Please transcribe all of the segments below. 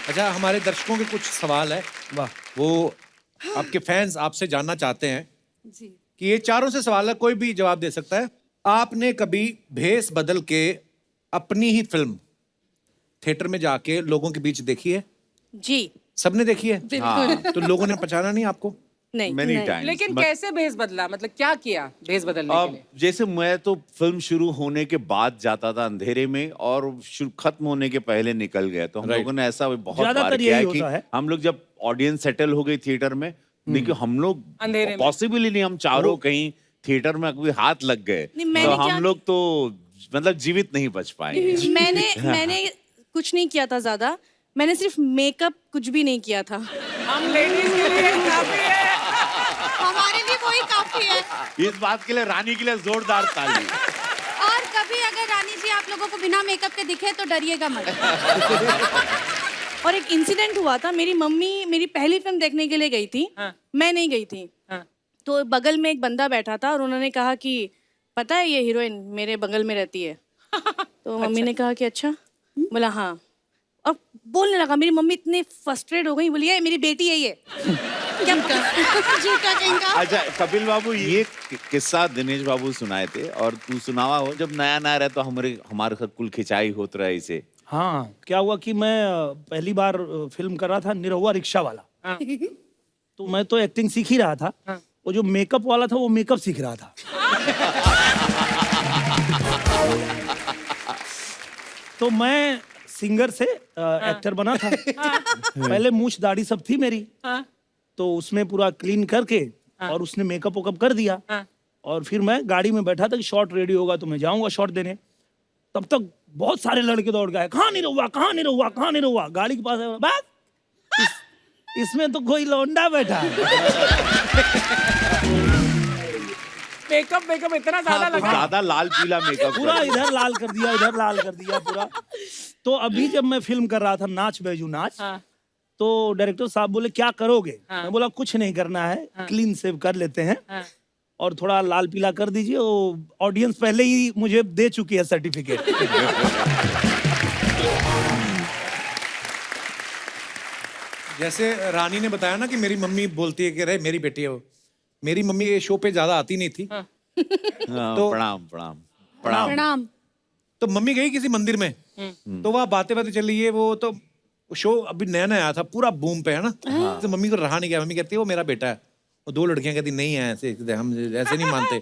अच्छा, हमारे दर्शकों के कुछ सवाल है, वाह। वो आपके फैंस आपसे जानना चाहते हैं जी। कि ये चारों से सवाल है, कोई भी जवाब दे सकता है। आपने कभी भेस बदल के अपनी ही फिल्म थिएटर में जाके लोगों के बीच देखी है? जी सबने देखी है? बिल्कुल। तो लोगों ने पहचाना नहीं आपको? नहीं Many नहीं। times. लेकिन But- कैसे भेस बदला, मतलब क्या किया भेस बदलने के अब लिए? जैसे मैं तो फिल्म शुरू होने के बाद जाता था अंधेरे में और खत्म होने के पहले निकल गया, तो हम Right. लोगों ने ऐसा बहुत ज्यादातर बार किया है यही कि होता है। हम लोग जब ऑडियंस सेटल हो गई थिएटर में, देखिए हम लोग अंधेरे में। पॉसिबल ही नहीं, हम चारों कहीं थिएटर में कोई हाथ लग गए नहीं, तो मैंने हम क्या- लोग तो मतलब जीवित नहीं बच पाएंगे। मैंने कुछ नहीं किया था ज्यादा, मैंने सिर्फ मेकअप कुछ भी नहीं किया था। हम लेडीज के लिए काफी है। हमारे लिए वही काफी है। इस बात के लिए रानी के लिए जोरदार ताली। और कभी अगर रानी जी आप लोगों को बिना मेकअप के दिखे तो डरिएगा मत। और एक इंसिडेंट हुआ था, मेरी मम्मी मेरी पहली फिल्म देखने के लिए गई थी। हाँ। मैं नहीं गई थी। हाँ। तो बगल में एक बंदा बैठा था और उन्होंने कहा कि पता है ये हीरोइन मेरे बगल में रहती है। तो मम्मी ने कहा कि अच्छा। बोला हाँ। और बोलने लगा, मेरी मम्मी इतनी फ्रस्ट्रेट हो गई, बोली ये मेरी बेटी है ये। क्या झूठा कहेंगा। अच्छा कपिल बाबू, ये किस्सा दिनेश बाबू सुनाए थे और तू सुनावा हो, जब नया नया रहे तो हमारे साथ कुल खिंचाई होत रहे इसे। हाँ, क्या हुआ कि मैं पहली बार फिल्म कर रहा था निरहुआ रिक्शा वाला। हाँ। तो मैं तो एक्टिंग सीख ही रहा था। हाँ। वो जो मेकअप वाला था वो मेकअप सीख रहा था। तो मैं सिंगर से एक्टर बना था। पहले मूछ दाढ़ी सब थी मेरी, हाँ। तो उसमें पूरा क्लीन करके और उसने मेकअप वकअप कर दिया। हाँ। और फिर मैं गाड़ी में बैठा था कि शॉट रेडी होगा तो मैं जाऊंगा शॉट देने। तब तक बहुत सारे लड़के दौड़ गए, कहाँ नहीं रहुआ, कहाँ नहीं रहुआ, कहाँ नहीं रहुआ। गाड़ी के पास है, बस इसमें तो कोई लौंडा बैठा है। मेकअप इतना ज्यादा हाँ, तो लगा। ज्यादा लाल पीला मेकअप पूरा कर दिया। इधर लाल कर दिया, इधर लाल कर दिया पूरा। तो अभी जब मैं फिल्म कर रहा था नाच बैजू नाच, हाँ। तो डायरेक्टर साहब बोले क्या करोगे? हाँ। मैं बोला कुछ नहीं करना है, क्लीन सेव कर लेते हैं हाँ। और थोड़ा लाल पीला कर दीजिए। वो ऑडियंस पहले ही मुझे दे चुकी है सर्टिफिकेट। जैसे रानी ने बताया ना कि मेरी मम्मी बोलती है कि अरे मेरी बेटी है वो, मेरी मम्मी ये शो पे ज्यादा आती नहीं थी। हाँ, तो- प्रणाम प्रणाम प्रणाम। प्रणाम। तो मम्मी गई किसी मंदिर में, तो वहाँ बातें बातें चल रही है, वो तो शो अभी नया नया आया था, पूरा बूम पे है ना। तो मम्मी को रहा नहीं गया, मम्मी कहती है वो मेरा बेटा है। वो दो लड़कियां कहती नहीं है, ऐसे हम ऐसे नहीं मानते।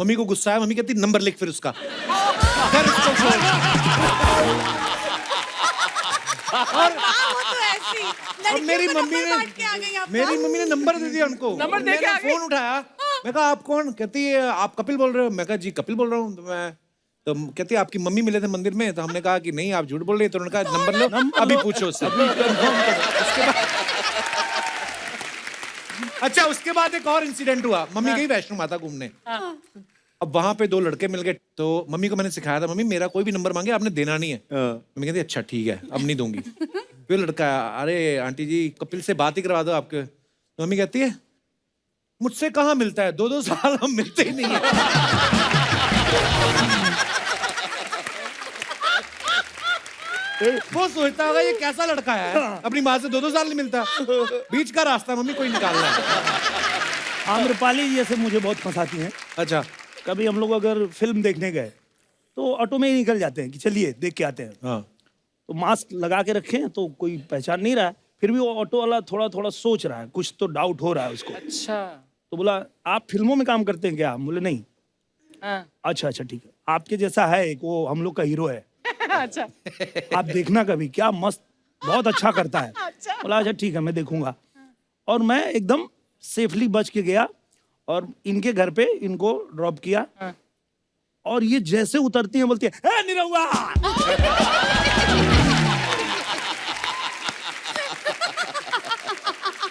मम्मी को गुस्सा है, मम्मी कहती नंबर लिख फिर उसका। फिर उसको छोड़। और मेरी मम्मी ने नंबर दे दिया उनको। नंबर दे के मैंने आ गई? फोन उठाया, मैं कहा आप कौन? कहती है आप कपिल बोल रहे हो। मैं कहा जी कपिल बोल रहा हूँ। तो कहती है आपकी मम्मी मिले थे मंदिर में। तो हमने कहा कि नहीं आप झूठ बोल रही है। तो उन्होंने कहा नंबर लो, अभी पूछो उससे। उसके बाद अच्छा, उसके बाद एक और इंसिडेंट हुआ। मम्मी गई वैष्णो माता घूमने। अब वहां पे दो लड़के मिल गए, तो मम्मी को मैंने सिखाया था, मम्मी मेरा कोई भी नंबर मांगे आपने देना नहीं है। मम्मी कहती अच्छा ठीक है, अब नहीं दूंगी। फिर लड़का, अरे आंटी जी कपिल से बात ही करवा दो आपके। तो मम्मी कहती है मुझसे कहाँ मिलता है, 2-2 साल हम मिलते ही नहीं है। वो सोचता होगा ये कैसा लड़का है, अपनी माँ से 2-2 साल नहीं मिलता। बीच का रास्ता मम्मी कोई निकालना है। आम्रपाली जी ऐसे मुझे बहुत फंसाती हैं। अच्छा। कभी हम लोग अगर फिल्म देखने गए तो ऑटो में ही निकल जाते हैं कि चलिए देख के आते हैं। हाँ। तो मास्क लगा के रखे हैं तो कोई पहचान नहीं रहा है, फिर भी वो ऑटो वाला थोड़ा थोड़ा सोच रहा है, कुछ तो डाउट हो रहा है उसको। अच्छा। तो बोला आप फिल्मों में काम करते हैं क्या? हम बोले नहीं। हाँ। अच्छा अच्छा ठीक है, आपके जैसा है एक, वो हम लोग का हीरो है, अच्छा। आप देखना कभी, क्या मस्त, बहुत अच्छा करता है। बोला अच्छा ठीक है मैं देखूंगा। और मैं एकदम सेफली बच के गया और इनके घर पे इनको ड्रॉप किया। और ये जैसे उतरती हैं बोलती है ए निरहुआ।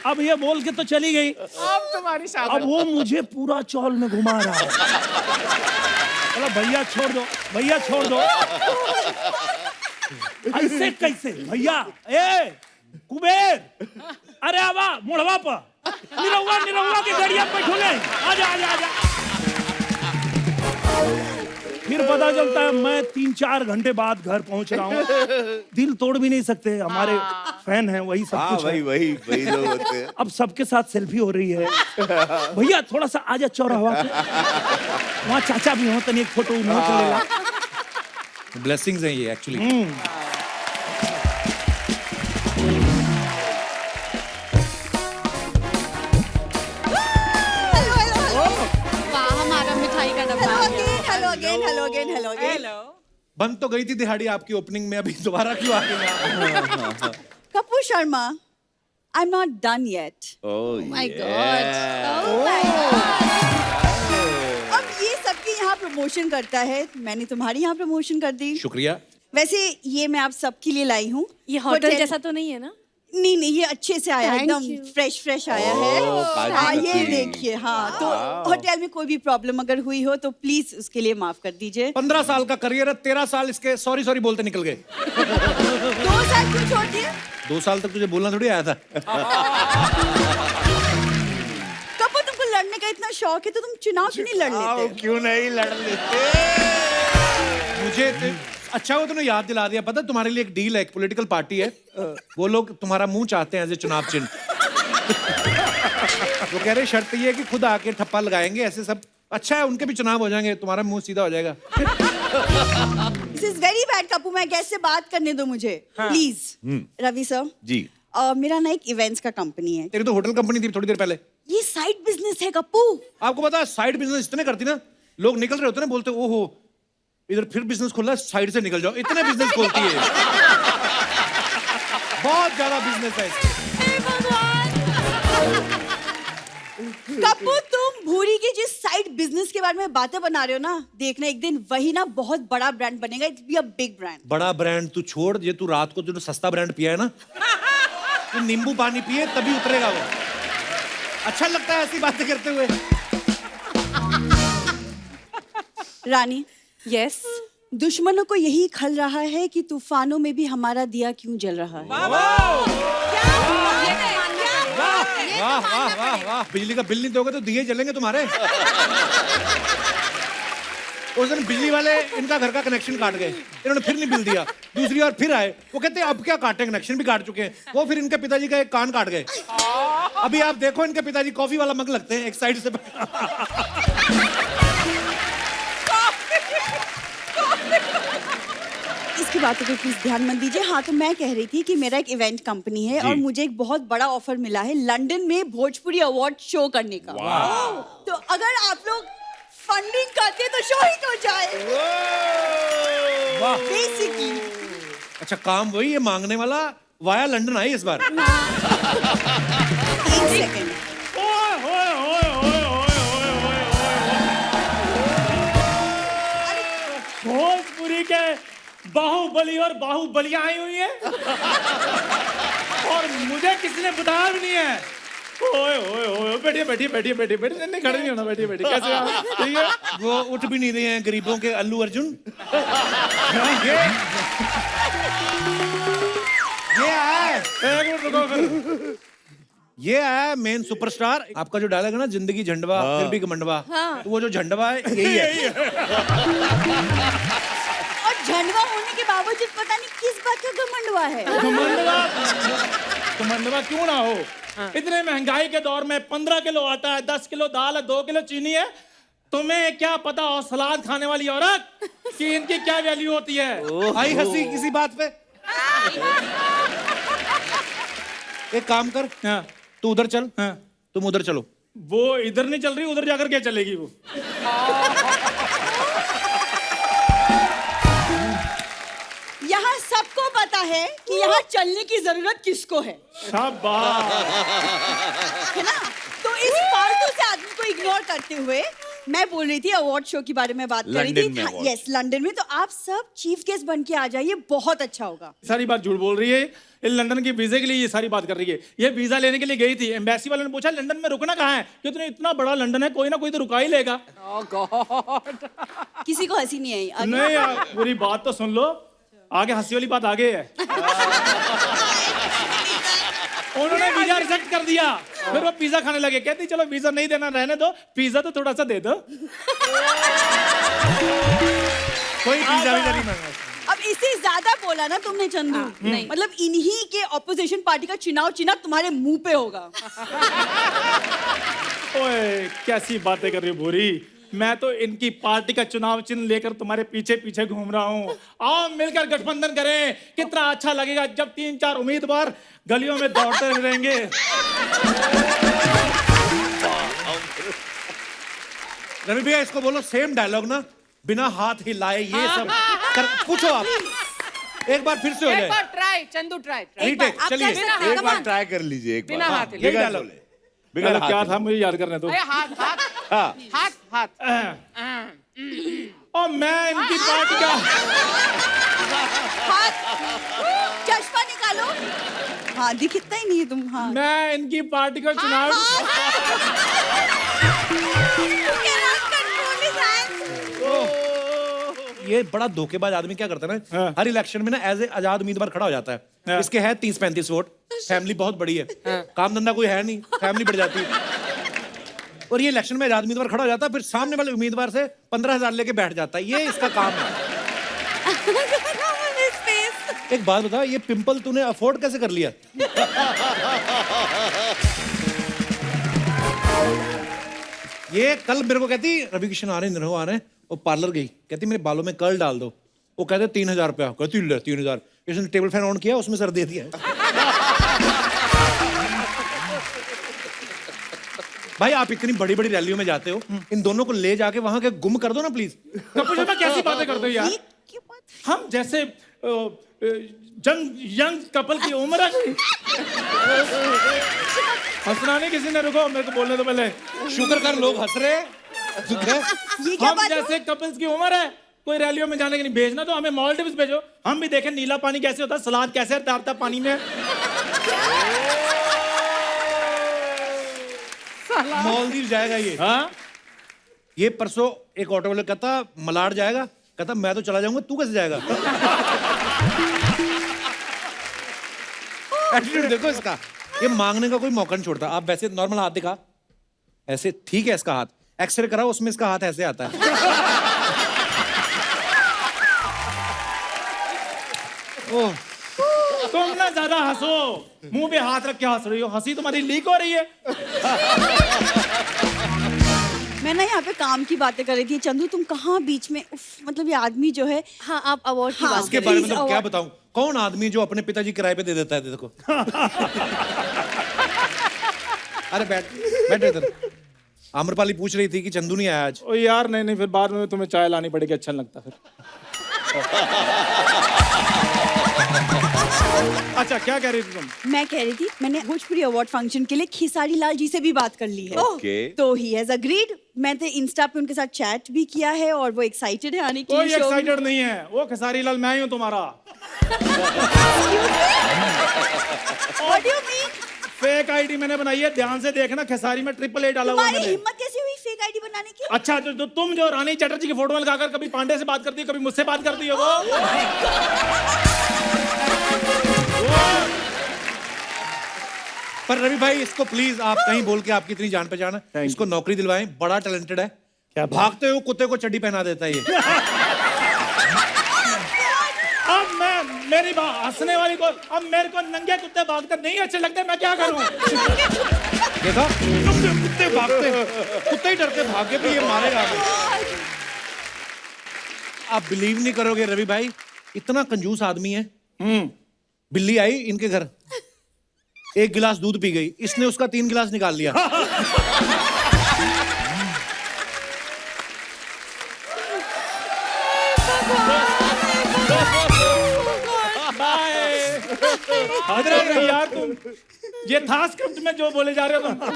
अब ये बोल के तो चली गई। अब तुम्हारी शादी। अब वो मुझे पूरा चौल में घुमा रहा है। बोला भैया छोड़ दो, भैया छोड़ दो। ऐसे कैसे भैया? ए कुबेर, अरे आवा मुड़वा पर निरहुआ की गाड़ियां बैठो ले, आजा आजा आजा। फिर पता चलता है मैं 3-4 घंटे बाद घर पहुंच रहा हूँ। दिल तोड़ भी नहीं सकते, हमारे फैन हैं, वही सब हाँ कुछ है। वही लोग होते हैं। अब सबके साथ सेल्फी हो रही है। भैया थोड़ा सा आजा चौराहा पे, वहाँ चाचा भी हो, तनी एक फोटो उन्होंने तो ले ला। ब्लेसिंग्स हैं ये एक्चुअली। वाह, हमारा मिठाई का डब्बा आ गया। हेलो बंद तो गई थी दिहाड़ी आपकी ओपनिंग में, अभी दोबारा क्यों आ गई? Kapoor Sharma, I'm not done yet. Oh My yeah. अब ये सबके यहाँ प्रमोशन करता है, मैंने तुम्हारी यहाँ प्रमोशन कर दी। शुक्रिया। वैसे ये मैं आप सबके लिए लाई हूँ। ये होटल जैसा तो नहीं है ना? नहीं नहीं, ये अच्छे से आया है, Thank एकदम you. फ्रेश आया है। काजू हाँ, ये कतली। देखिए। हाँ, तो होटल में कोई भी प्रॉब्लम अगर हुई हो तो प्लीज उसके लिए माफ कर दीजिए। 15 साल का करियर है, 13 साल इसके सॉरी बोलते निकल गए। 2 साल क्यों छोड़ दिए? 2 साल तक तुझे बोलना थोड़ी आया था। कपूर, तुमको लड़ने का इतना शौक है तो तुम चुनाव क्यों नहीं लड़ लेते? क्यों नहीं लड़ लेते? मुझे अच्छा वो तूने याद दिला दिया। पता तुम्हारे लिए एक डील है, एक पॉलिटिकल पार्टी है, वो लोग तुम्हारा मुंह चाहते हैं एज ए चुनाव चिन्ह। वो कह रहे शर्त ये है कि खुद आके ठप्पा लगाएंगे, ऐसे सब अच्छा है, उनके भी चुनाव हो जाएंगे, तुम्हारा मुंह सीधा हो जाएगा। This is very bad Kapoor, मैं कैसे बात करने दो मुझे प्लीज। रवि सर जी। मेरा ना एक इवेंट्स का कंपनी है। तेरी तो होटल कंपनी थी थोड़ी देर पहले। ये साइड बिजनेस है कप्पू। आपको पता है साइड बिजनेस इतने करती ना, लोग निकल रहे होते ना, बोलते ओहो इधर फिर बिजनेस खोला, साइड से निकल जाओ, इतने बिजनेस खोलती है। बहुत ज्यादा बिजनेस है इसका। कप्पू, तुम भूरी की जिस साइड बिजनेस के बारे में बातें बना रहे हो ना, देखना एक दिन वही ना बहुत बड़ा ब्रांड बनेगा। It's be a big brand. बड़ा ब्रांड तू छोड़, ये तू रात को जो सस्ता ब्रांड पिया है ना, तू नींबू पानी पिए तभी उतरेगा वो। अच्छा लगता है ऐसी बातें करते हुए। रानी, यस। दुश्मनों को यही खल रहा है कि तूफानों में भी हमारा दिया क्यों जल रहा है। वाह वाह वाह वाह, बिजली का बिल नहीं दोगे तो दिए जलेंगे तुम्हारे। उस दिन बिजली वाले इनका घर का कनेक्शन काट गए, इन्होंने फिर नहीं बिल दिया, दूसरी बार फिर आए, वो कहते हैं अब क्या काटे, कनेक्शन भी काट चुके हैं। वो फिर इनके पिताजी का एक कान काट गए। अभी आप देखो इनके पिताजी कॉफी वाला मग लगते हैं एक साइड से। इसकी बातों पे प्लीज ध्यान मत दीजिए। हाँ, तो मैं कह रही थी कि मेरा एक इवेंट कंपनी है और मुझे एक बहुत बड़ा ऑफर मिला है लंदन में भोजपुरी अवार्ड शो करने का। तो अगर आप लोग फंडिंग करते तो शो हिट हो जाए। वाह। बेसिकली अच्छा काम वही है, मांगने वाला वाया लंदन आई इस बार। एक सेकंड, भोजपुरी के बाहुबली और बाहुबलियां आई हुई है और मुझे किसी ने बताया भी नहीं है। ओए ओए ओए, बैठिए बैठिए बैठिए बैठिए बैठिए, नहीं खड़े नहीं होना, बैठिए बैठिए। कैसे आप? ठीक है। वो उठ भी नहीं रहे हैं गरीबों के अल्लू अर्जुन। ये आया, एक मिनट रुको फिर। ये आया मेन सुपरस्टार। आपका जो डायलॉग है ना, जिंदगी झंडवा फिर भी घमंडवा, तो वो जो झंडवा है यही है। और झंडवा होने के बावजूद पता नहीं किस बात का घमंडवा है। घमंडवा क्यों ना हो, इतने महंगाई के दौर में 15 किलो आटा है, 10 किलो दाल है, 2 किलो चीनी है। तुम्हें क्या पता और सलाद खाने वाली औरत कि इनकी क्या वैल्यू होती है। आई हंसी किसी बात पे। एक काम कर, हाँ, तू उधर चल, हाँ। तुम उधर चलो। वो इधर नहीं चल रही, उधर जाकर क्या चलेगी वो। यहाँ सबको पता है कि यहाँ चलने की जरूरत किसको है, शाबाश। है ना? तो इस फालतू से आदमी को इग्नोर करते हुए मैं बोल रही थी अवार्ड शो के बारे में बात कर रही लंदन में थी। award। यस, लंदन में। तो आप सब चीफ गेस्ट बन के आ जाइए, बहुत अच्छा होगा। सारी बात झूठ बोल रही है। ये लंदन के वीजे के लिए ये सारी बात कर रही है। ये वीजा लेने के लिए गई थी, एम्बेसी वाले ने पूछा लंदन में रुकना कहाँ है, कि तुमने इतना बड़ा लंदन है, कोई ना कोई तो रुका ही लेगा। ओह गॉड। किसी को हंसी नहीं आई। आगे। नहीं यार, पूरी बात तो सुन लो, आगे हंसी वाली बात आगे है। उन्होंने वीजा रिजेक्ट कर दिया, फिर वो पिज्जा खाने लगे। कहती चलो वीजा नहीं देना रहने दो, पिज्जा तो थोड़ा सा दे दो। कोई पिज्जा विज़ा नहीं मांगा। अब इससे ज्यादा बोला ना तुमने चंदू, नहीं। मतलब इन्हीं के ऑपोजिशन पार्टी का चुनाव चिन्ह तुम्हारे मुंह पे होगा। ओए कैसी बातें कर रही हो भूरी, मैं तो इनकी पार्टी का चुनाव चिन्ह लेकर तुम्हारे पीछे पीछे घूम रहा हूँ। आओ मिलकर गठबंधन करें, कितना अच्छा लगेगा जब 3-4 उम्मीदवार गलियों में दौड़ते रहेंगे। रवि भैया इसको बोलो सेम डायलॉग ना, बिना हाथ हिलाए ये सब कर, पूछो आप एक बार फिर से हो एक जाए। बार ट्राई, चंदू ट्राई। रीटेक आप चलिए। कैसे ना- एक बार ट्राई कर लीजिए एक बिना बार। हाथ यही बिगड़ डायलॉग। बोले। बिगड़ क्या हाथ था मुझे याद करने दो। अरे हाथ हाथ हाँ। हाथ हाथ। और मैं इनकी पार्टी का हाथ, चश्मा निकालो। हाँ दिखता ही नहीं है तुम। हाँ मैं इनकी पार्टी का चुनाव ये बड़ा धोखेबाज आदमी क्या करता है ना, हाँ। हर इलेक्शन में ना एज ए आजाद उम्मीदवार खड़ा हो जाता है। हाँ। इसके है 30-35 वोट, फैमिली बहुत बड़ी है, काम धंधा कोई है नहीं, फैमिली बढ़ जाती है। और ये इलेक्शन में आजाद उम्मीदवार खड़ा हो जाता है, फिर सामने वाले उम्मीदवार से 15,000 लेके बैठ जाता है। ये इसका काम है। एक बात बता, ये पिंपल तूने अफोर्ड कैसे कर लिया? ये कल मेरे को कहती रवि किशन आ रहे हैं, निरहु आ रहे हैं, वो पार्लर गई, कहती मेरे बालों में कर्ल डाल दो। वो कहते 3,000 रुपया, कहती ले 3,000। इसने टेबल फैन ऑन किया, उसमें सर दे दिया। भाई आप इतनी बड़ी बड़ी रैलियों में जाते हो, इन दोनों को ले जाके वहां के गुम कर दो ना प्लीज। कपूर शर्मा कैसी बातें करते हो यार। हम जैसे यंग कपल की उम्र है। हंसना नहीं किसी ने, रुको मेरे को बोलने दो पहले। शुक्र कर लोग हंस रहे हैं। ये क्या हम बात जैसे कपल्स की उम्र है, कोई रैलियों में जाने के नहीं। भेजना तो हमें मालदीव्स भेजो, हम भी देखें नीला पानी कैसे होता है, सलाद कैसे तैरता पानी में। मालदीव जाएगा ये। हाँ ये परसों एक ऑटो वाले कहता मलाड जाएगा, कहता मैं तो चला जाऊंगा, तू कैसे जाएगा? एटीट्यूड देखो इसका, ये मांगने का कोई मौका नहीं छोड़ता। आप वैसे नॉर्मल हाथ दिखा, ऐसे ठीक है इसका हाथ, एक्सरे कराओ उसमें इसका हाथ ऐसे आता है। ओह, तुम ना ज्यादा हंसो, मुंह पे हाथ रख के हंस रही हो, हंसी तुम्हारी लीक हो रही है। मैं ना यहाँ पे काम की बातें कर रही थी। चंदू तुम कहाँ बीच में, उफ, मतलब ये आदमी जो है। हाँ आप अवार्ड की हाँ, बात इसके करें। बारे में Please, तो क्या award. बताऊं, कौन आदमी जो अपने पिताजी किराए पे दे देता है? देखो। अरे बैठ बैठ इधर। आम्रपाली पूछ रही थी कि चंदू नहीं आया आज। ओ यार नहीं नहीं, फिर बाद में तुम्हें चाय लानी पड़ेगी, अच्छा नहीं लगता फिर। अच्छा क्या कह रही थी तुम? मैं कह रही थी मैंने भोजपुरी अवार्ड फंक्शन के लिए खेसारी लाल जी से भी बात कर ली है। ओके। तो ही हैज अग्रीड। मैंने इंस्टा पे उनके साथ चैट भी किया है और वो एक्साइटेड है आने के कोई लिए शो में। एक्साइटेड नहीं है, वो खेसारी लाल मैं ही हूँ तुम्हारा। What do you mean? Fake ID मैंने बनाई है, ध्यान से देखना, खेसारी में 888 डाला हुआ है तुम्हारी मैंने। हिम्मत कैसे हुई फेक आईडी बनाने की? अच्छा तो तुम जो रानी चटर्जी की फोटो में लगाकर कभी पांडे से बात करती हो, कभी मुझसे बात करती हो वो। पर रवि भाई इसको प्लीज आप कहीं बोल के आपकी इतनी जान पहचान है, इसको नौकरी दिलवाएं, बड़ा टैलेंटेड है। क्या बात? भागते हुए कुत्ते को चड्डी पहना देता है ये। अब मैं मेरी बात हंसने वाली को, अब मेरे को नंगे कुत्ते भागकर नहीं अच्छे लगते, मैं क्या करूं? देखा, कुत्ते भागते, कुत्ते ही डरते भागे भी, ये मारेगा हमें। आप बिलीव नहीं करोगे रवि भाई, इतना कंजूस आदमी है। बिल्ली आई इनके घर, 1 गिलास दूध पी गई, इसने उसका 3 गिलास निकाल लिया। बाय यार तुम, ये था स्क्रिप्ट में जो बोले जा रहे हो तुम। तुम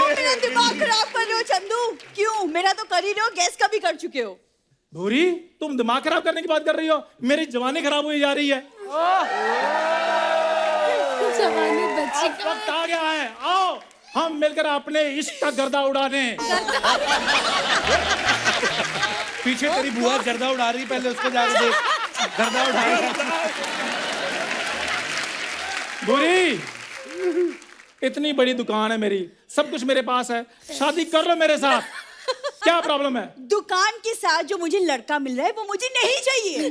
मेरा दिमाग खराब कर रहे हो चंदू। क्यों? मेरा तो कर ही रहे हो, गैस का भी कर चुके हो। भूरी तुम दिमाग खराब करने की बात कर रही हो, मेरी जवानी खराब हुई जा रही है। जवानी बच्ची अब वक्त आ गया है, आओ हम मिलकर अपने इश्क का गर्दा उड़ाने। पीछे तेरी बुआ जर्दा उड़ा रही, पहले उसको जाके देख, गर्दा उड़ा रही है। भूरी इतनी बड़ी दुकान है मेरी, सब कुछ मेरे पास है, शादी कर लो मेरे साथ। क्या प्रॉब्लम है? दुकान के साथ जो मुझे लड़का मिल रहा है वो मुझे नहीं चाहिए।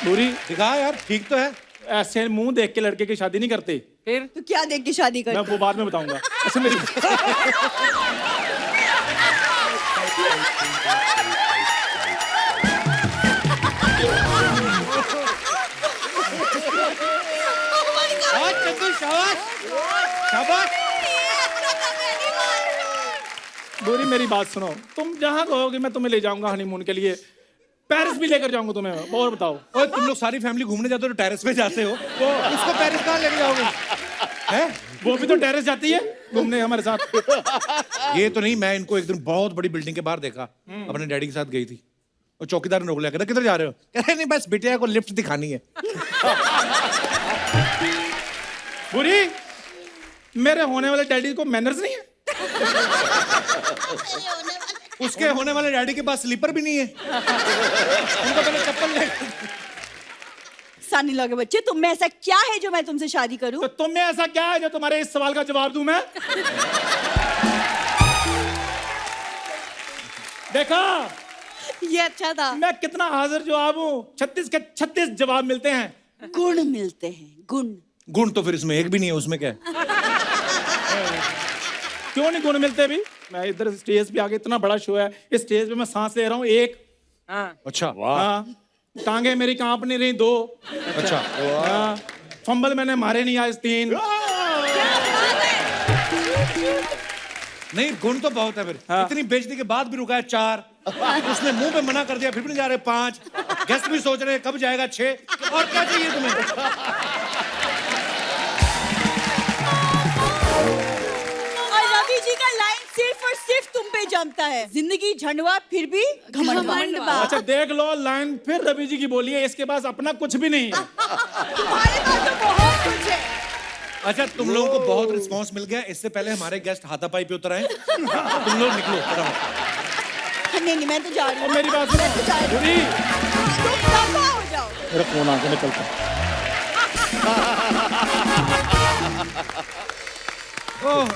दूरी, दिखा यार, ठीक तो है। ऐसे मुंह देख के लड़के की शादी नहीं करते। फिर तो क्या देख के शादी मैं कर? वो बाद में बताऊंगा। ऐसे मेरी शाबाश चंदू, शाबाश शाबाश। दूरी, मेरी बात सुनो। तुम जहाँ कहोगे मैं तुम्हें ले जाऊंगा हनीमून के लिए। पेरिस भी लेकर जाऊंगा तुम्हें। और बताओ। और तुम लोग सारी फैमिली घूमने जाते हो तो टेरेस पे जाते हो, वो उसको पेरिस कहाँ लेके जाओगे? हैं? वो भी तो टेरेस जाती है घूमने हमारे साथ। ये तो नहीं, मैं इनको एक दिन बहुत बड़ी बिल्डिंग के बाहर देखा, अपने डैडी के साथ गई थी। और चौकीदार ने रोक लिया, कहता किधर जा रहे हो? कह रहे नहीं, बस बिटिया को लिफ्ट दिखानी है। बुरी, मेरे होने वाले डैडी को मैनर्स नहीं है। उसके होने वाले डैडी के पास स्लीपर भी नहीं है, उनको पहले चप्पल ले। सानी लगे बच्चे, तुम में ऐसा क्या है जो मैं तुमसे शादी करूं? तो तुम में ऐसा क्या है जो तुम्हारे इस सवाल का जवाब दूं मैं? देखा, ये अच्छा था। मैं कितना हाजिर जवाब हूँ। 36 के 36 जवाब मिलते हैं। गुण मिलते हैं, गुण। गुण तो फिर इसमें एक भी नहीं है, उसमें क्या है? क्यों नहीं गुण मिलते भी? मैं इधर स्टेज पे आके, इतना बड़ा शो है, इस स्टेज पे मैं सांस ले रहा हूँ एक। हाँ अच्छा हाँ, टांगे मेरी कांप नहीं रही 2। अच्छा। हाँ, फंबल मैंने मारे नहीं आज 3। नहीं, गुण तो बहुत है फिर। हाँ। इतनी बेइज्जती के बाद भी रुका है 4। उसने मुंह पे मना कर दिया, फिर भी नहीं जा रहे 5। गेस्ट भी सोच रहे हैं कब जाएगा 6। और क्या चाहिए तुम्हें? और रवि जी का लाइन सिर्फ और सिर्फ तुम पे जमता है। जिंदगी झंडवा फिर भी घमंडवा। अच्छा देख लो, लाइन फिर रवि जी की बोली है। इसके पास अपना कुछ भी नहीं है। तुम्हारे पास तो बहुत कुछ है। अच्छा, तुम लोगों को बहुत रिस्पांस मिल गया। इससे पहले हमारे गेस्ट हाथापाई पे उतर आए। तुम लोग निकलो फटाफट। नहीं, मैं तो जा रही और हूँ। मेरी बात सुनो मैं तो जा रही हूँ। बुरी, तुम दफा हो जाओ। मेरा फोन आ गया, निकलता हूँ। ओह,